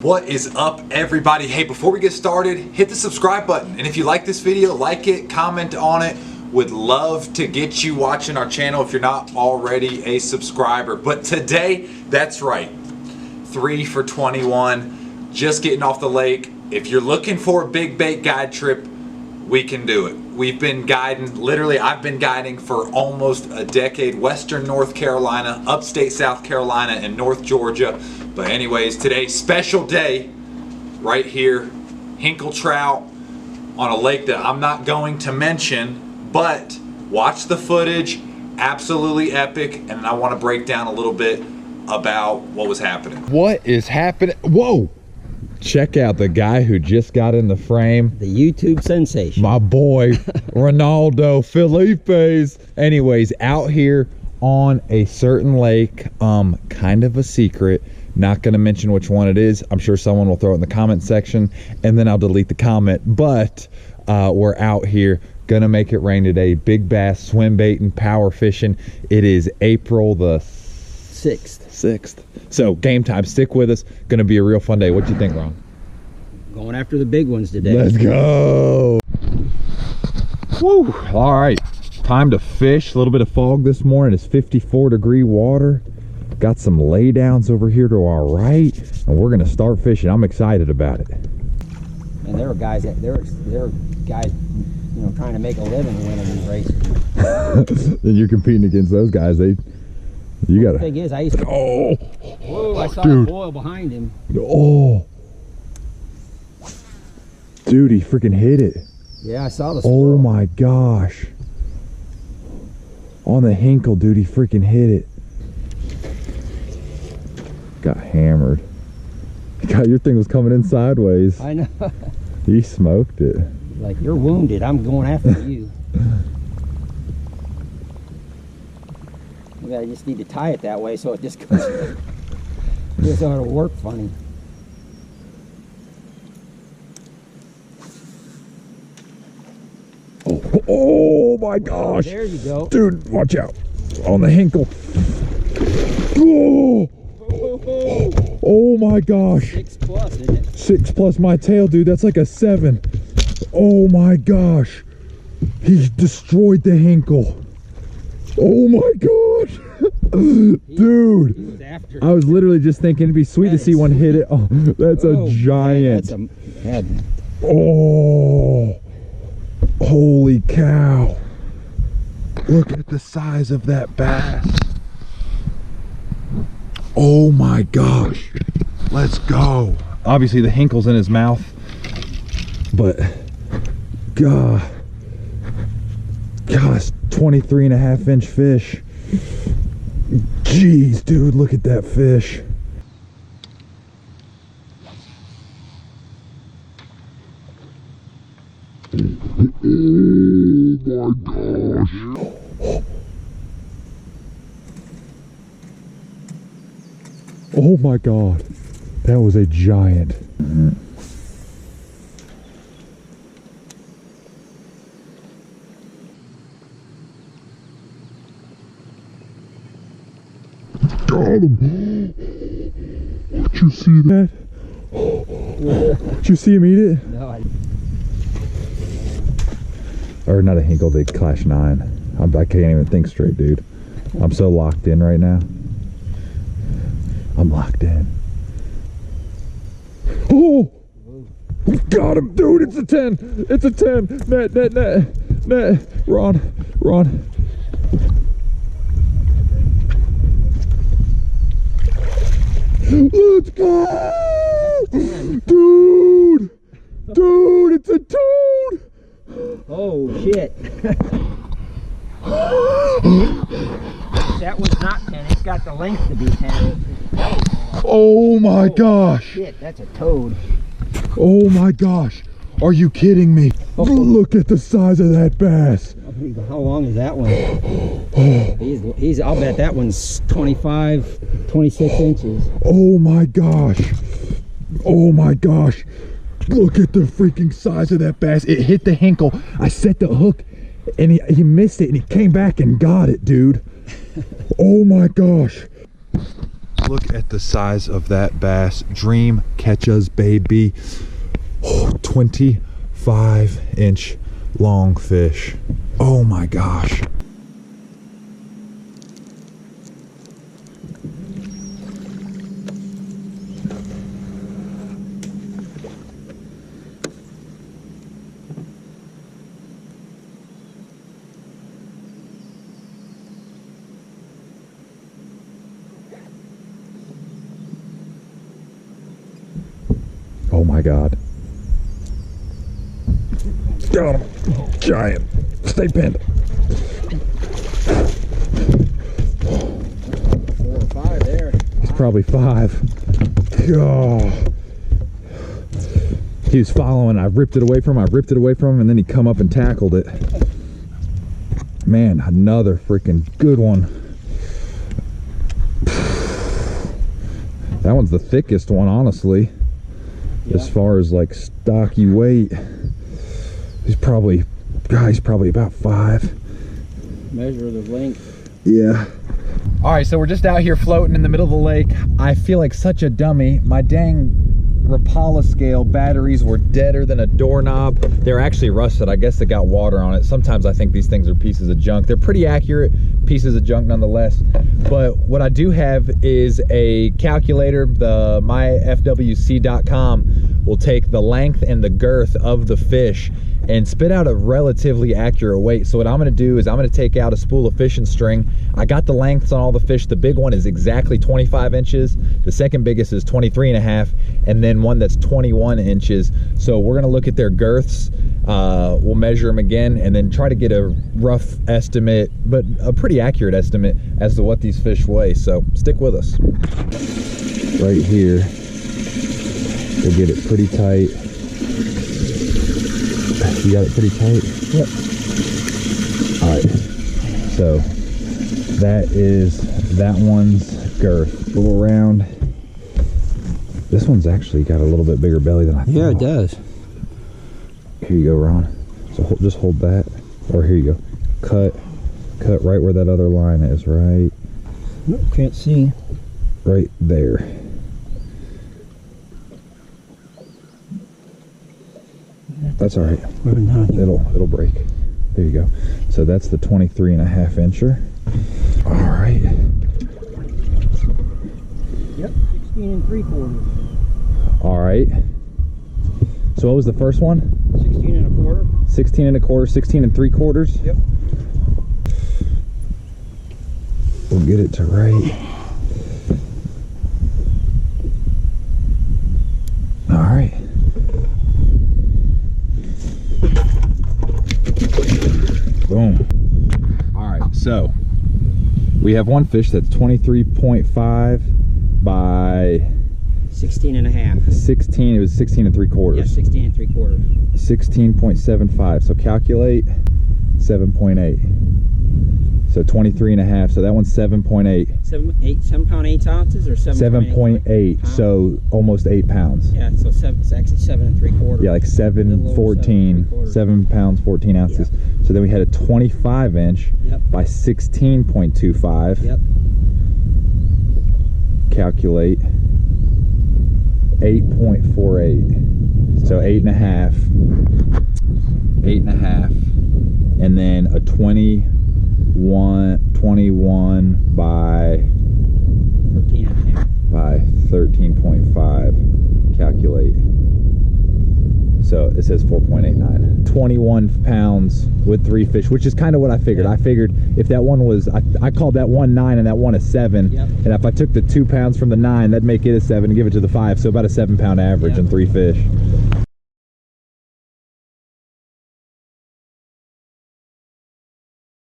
What is up, everybody? Hey, before we get started, hit the subscribe button, and if you like this video, like it, comment on it. Would love to get you watching our channel if you're not already a subscriber. But today, that's right, 3 for 21, just getting off the lake. If you're looking for a big bait guide trip, we can do it. We've been guiding, literally I've been guiding for almost a decade, Western North Carolina, upstate South Carolina, and North Georgia. But anyways, today's special day right here, Hinkle Trout on a lake that I'm not going to mention, but watch the footage, absolutely epic, and I want to break down a little bit about what was happening. What is happening? Whoa! Check out the guy who just got in the frame. The YouTube sensation. My boy, Ronaldo Felipe's. Anyways, out here on a certain lake, kind of a secret. Not going to mention which one it is. I'm sure someone will throw it in the comment section and then I'll delete the comment. But we're out here. Going to make it rain today. Big bass, swim baiting, power fishing. It is April the 6th. So game time. Stick with us. Going to be a real fun day. What do you think, Ron? Going after the big ones today. Let's go. Woo. All right. Time to fish. A little bit of fog this morning. It's 54-degree water. Got some laydowns over here to our right, and we're gonna start fishing. I'm excited about it. And there are guys that there are guys, you know, trying to make a living winning these races. Then you're competing against those guys. You gotta. The thing is, I used to. Oh. Whoa! I saw Dude. a boil behind him. Oh. Dude, he freaking hit it. Yeah, I saw the swirl. Oh my gosh. On the Hinkle, dude, he freaking hit it. Got hammered. God, your thing was coming in sideways. I know. He smoked it. Like, you're wounded. I'm going after you. I just need to tie it that way so it just goes. Just ought to work funny. Oh my gosh. There you go. Dude, watch out. On the Hinkle. Oh. Oh my gosh. 6+, isn't it? 6+ my tail, dude. That's like a 7. Oh my gosh. He destroyed the Hinkle. Oh my gosh. Dude. He was after I was literally just thinking it'd be sweet to see one hit it. Oh, that's a giant. Oh. Holy cow. Look at the size of that bass. Oh my gosh. Let's go. Obviously the Hinkle's in his mouth, but gosh, 23.5-inch fish. Jeez, dude, look at that fish. Oh my gosh. Oh my God, that was a giant. Got him. Did you see that? Did you see him eat it? No, Or not a Hinkle, the Klash 9. I can't even think straight, dude. I'm so locked in right now. I'm locked in. Oh! Got him, dude! It's a 10! It's a 10! Net! Ron. Let's go! Dude! Dude, it's a toad! oh shit. That one's not 10. It's got the length to be 10. Oh my gosh! Shit, that's a toad. Oh my gosh! Are you kidding me? Look at the size of that bass. How long is that one? He's I'll bet that one's 25, 26 inches. Oh my gosh. Oh my gosh. Look at the freaking size of that bass. It hit the Hinkle. I set the hook and he missed it and he came back and got it, dude. Oh my gosh. Look at the size of that bass. Dream catches, baby. Oh, 25-inch long fish. Oh my gosh. Oh my God. Got him. Giant. Stay pinned. 4 or 5 there. He's probably 5. Oh. He was following. I ripped it away from him. And then he come up and tackled it. Man, another freaking good one. That one's the thickest one, honestly. Yeah. As far as like stocky weight. He's probably about 5. Measure the length. Yeah. All right, so we're just out here floating in the middle of the lake. I feel like such a dummy. My dang Rapala scale batteries were deader than a doorknob. They're actually rusted. I guess they got water on it. Sometimes I think these things are pieces of junk. They're pretty accurate pieces of junk nonetheless. But what I do have is a calculator. The myfwc.com will take the length and the girth of the fish and spit out a relatively accurate weight. So what I'm gonna do is I'm gonna take out a spool of fishing string. I got the lengths on all the fish. The big one is exactly 25 inches. The second biggest is 23.5, and then one that's 21 inches. So we're gonna look at their girths. We'll measure them again and then try to get a rough estimate, but a pretty accurate estimate as to what these fish weigh. So stick with us. Right here, we'll get it pretty tight. You got it pretty tight? Yep. All right, so that is that one's girth. A little round. This one's actually got a little bit bigger belly than I thought. Yeah, it does. Here you go, Ron. So just hold that, or here you go. Cut right where that other line is, right? Nope, can't see. Right there. That's all right. It'll break. There you go. So that's the 23.5 incher. All right. Yep, 16 3/4. All right. So what was the first one? 16 1/4. 16 1/4, 16 3/4. Yep. We'll get it to right. All right. Boom. All right, so we have one fish that's 23.5 by 16 1/2. 16. It was 16 3/4. Yeah, 16 3/4. 16.75. So calculate 7.8. So 23.5. So that one's 7.8. 7 pound 8 ounces or 7.8. So almost 8 pounds. Yeah, so it's actually 7 3/4. Yeah, like 7 pounds 14 ounces. Yeah. So then we had a 25 inch Yep. by 16.25. Yep. Calculate 8.48. So 8.5. 8.5. And then a 21 by 13 1/2. by 13.5. Calculate. So it says 4.89. 21 pounds with 3 fish, which is kind of what I figured. Yeah. I figured if that one was, I called that one 9 and that one a 7. Yep. And if I took the 2 pounds from the 9, that'd make it a 7 and give it to the 5. So about a 7 pound average. Yep. And 3 fish.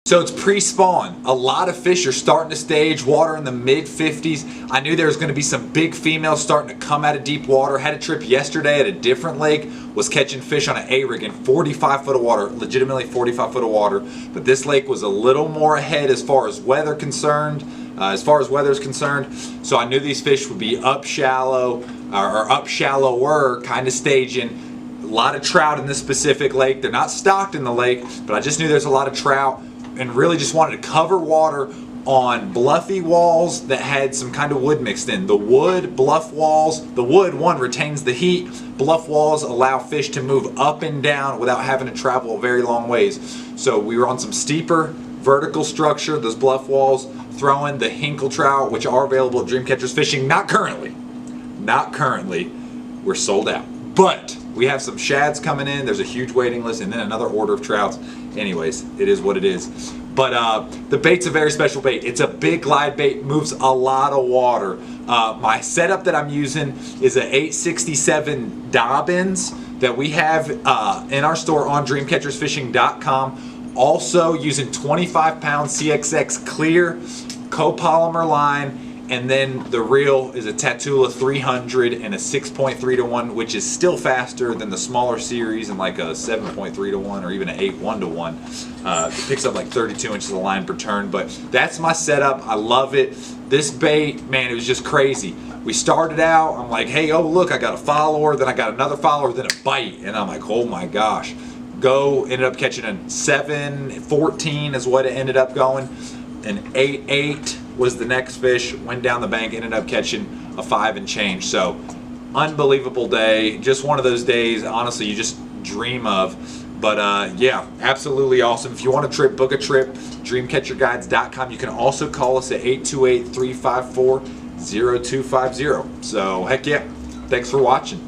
So it's pre-spawn. A lot of fish are starting to stage, water in the mid-50s. I knew there was going to be some big females starting to come out of deep water. Had a trip yesterday at a different lake, was catching fish on an A-rig in 45 foot of water, legitimately 45 foot of water. But this lake was a little more ahead as far as weather concerned. So I knew these fish would be up shallow, or up shallower, kind of staging. A lot of trout in this specific lake. They're not stocked in the lake, but I just knew there's a lot of trout, and really just wanted to cover water on bluffy walls that had some kind of wood mixed in. The wood, bluff walls, the wood, one, retains the heat. Bluff walls allow fish to move up and down without having to travel very long ways. So we were on some steeper vertical structure, those bluff walls, throwing the Hinkle Trout, which are available at Dreamcatchers Fishing. Not currently. Not currently. We're sold out. But we have some shads coming in. There's a huge waiting list, and then another order of trouts. Anyways, it is what it is. But the bait's a very special bait. It's a big glide bait, moves a lot of water. My setup that I'm using is a 867 Dobbins that we have in our store on dreamcatchersfishing.com. Also using 25-pound CXX clear copolymer line. And then the reel is a Tatula 300 and a 6.3 to 1, which is still faster than the smaller series and like a 7.3 to 1 or even an 8.1 to 1. It picks up like 32 inches of line per turn, but that's my setup. I love it. This bait, man, it was just crazy. We started out, I'm like, hey, oh, look, I got a follower, then I got another follower, then a bite. And I'm like, oh my gosh. Ended up catching a 7.14 is what it ended up going. An 8.8 was the next fish, went down the bank, ended up catching a 5 and change. So unbelievable day, just one of those days honestly you just dream of. But yeah, absolutely awesome. If you want a trip, book a trip, dreamcatcherguides.com. You can also call us at 828-354-0250. So heck yeah, thanks for watching.